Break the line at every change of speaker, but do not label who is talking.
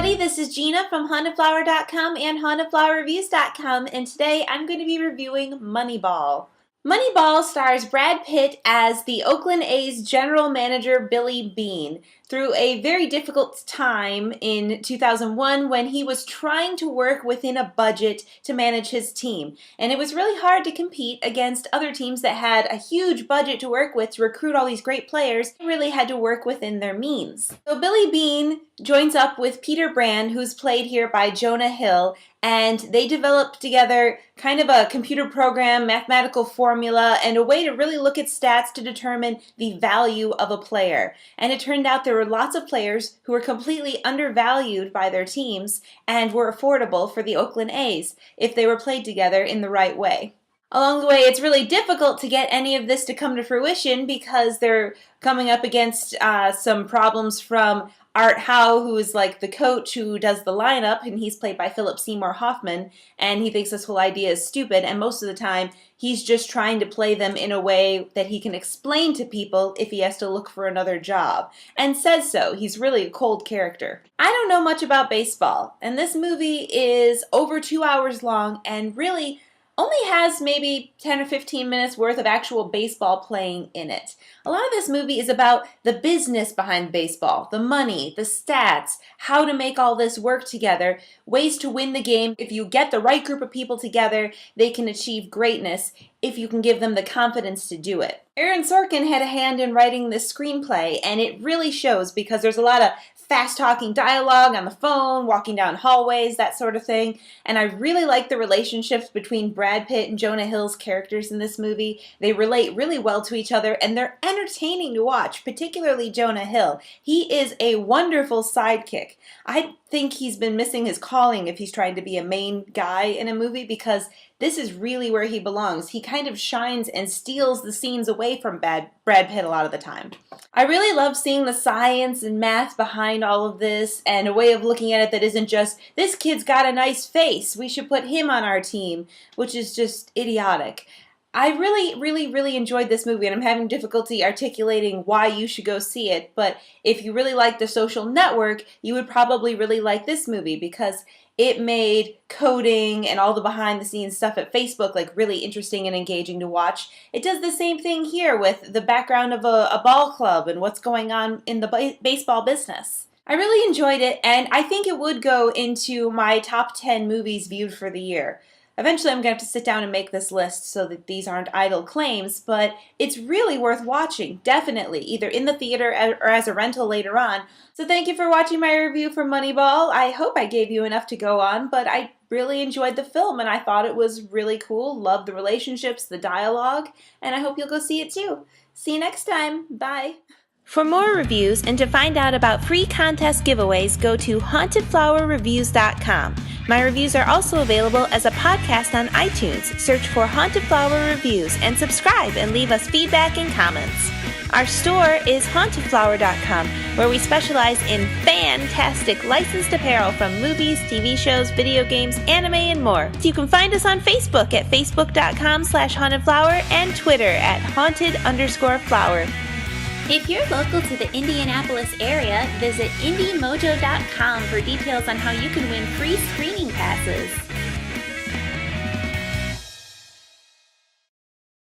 everybody, this is Gina from hauntedflower.com and hauntedflowerreviews.com, and today I'm going to be reviewing Moneyball. Moneyball stars Brad Pitt as the Oakland A's general manager Billy Beane through a very difficult time in 2001 when he was trying to work within a budget to manage his team. And it was really hard to compete against other teams that had a huge budget to work with to recruit all these great players. They really had to work within their means. So Billy Beane joins up with Peter Brand, who's played here by Jonah Hill, and they developed together kind of a computer program, mathematical formula, and a way to really look at stats to determine the value of a player. And it turned out there were lots of players who were completely undervalued by their teams and were affordable for the Oakland A's if they were played together in the right way. Along the way, it's really difficult to get any of this to come to fruition because they're coming up against some problems from Art Howe, who is like the coach who does the lineup, and he's played by Philip Seymour Hoffmann, and he thinks this whole idea is stupid, and most of the time he's just trying to play them in a way that he can explain to people if he has to look for another job, and says so. He's really a cold character. I don't know much about baseball, and this movie is over 2 hours long and really only has maybe 10 or 15 minutes worth of actual baseball playing in it. A lot of this movie is about the business behind baseball, the money, the stats, how to make all this work together, ways to win the game. If you get the right group of people together, they can achieve greatness if you can give them the confidence to do it. Aaron Sorkin had a hand in writing this screenplay, and it really shows because there's a lot of fast-talking dialogue on the phone, walking down hallways, that sort of thing. And I really like the relationships between Brad Pitt and Jonah Hill's characters in this movie. They relate really well to each other, and they're entertaining to watch, particularly Jonah Hill. He is a wonderful sidekick. I think he's been missing his calling if he's trying to be a main guy in a movie, because this is really where he belongs. He kind of shines and steals the scenes away from Brad Pitt a lot of the time. I really love seeing the science and math behind all of this, and a way of looking at it that isn't just, this kid's got a nice face, we should put him on our team, which is just idiotic. I really enjoyed this movie, and I'm having difficulty articulating why you should go see it, but if you really like The Social Network, you would probably really like this movie because it made coding and all the behind-the-scenes stuff at Facebook like really interesting and engaging to watch. It does the same thing here with the background of a ball club and what's going on in the baseball business. I really enjoyed it, and I think it would go into my top 10 movies viewed for the year. Eventually I'm going to have to sit down and make this list so that these aren't idle claims, but it's really worth watching, definitely, either in the theater or as a rental later on. So thank you for watching my review for Moneyball. I hope I gave you enough to go on, but I really enjoyed the film and I thought it was really cool. Loved the relationships, the dialogue, and I hope you'll go see it too. See you next time. Bye. For more reviews and to find out about free contest giveaways, go to hauntedflowerreviews.com. My reviews are also available as a podcast on iTunes. Search for Haunted Flower Reviews and subscribe and leave us feedback and comments. Our store is hauntedflower.com, where we specialize in fantastic licensed apparel from movies, TV shows, video games, anime, and more. You can find us on Facebook at facebook.com/hauntedflower and Twitter at haunted_flower.
If you're local to the Indianapolis area, visit indiemojo.com for details on how you can win free screening passes.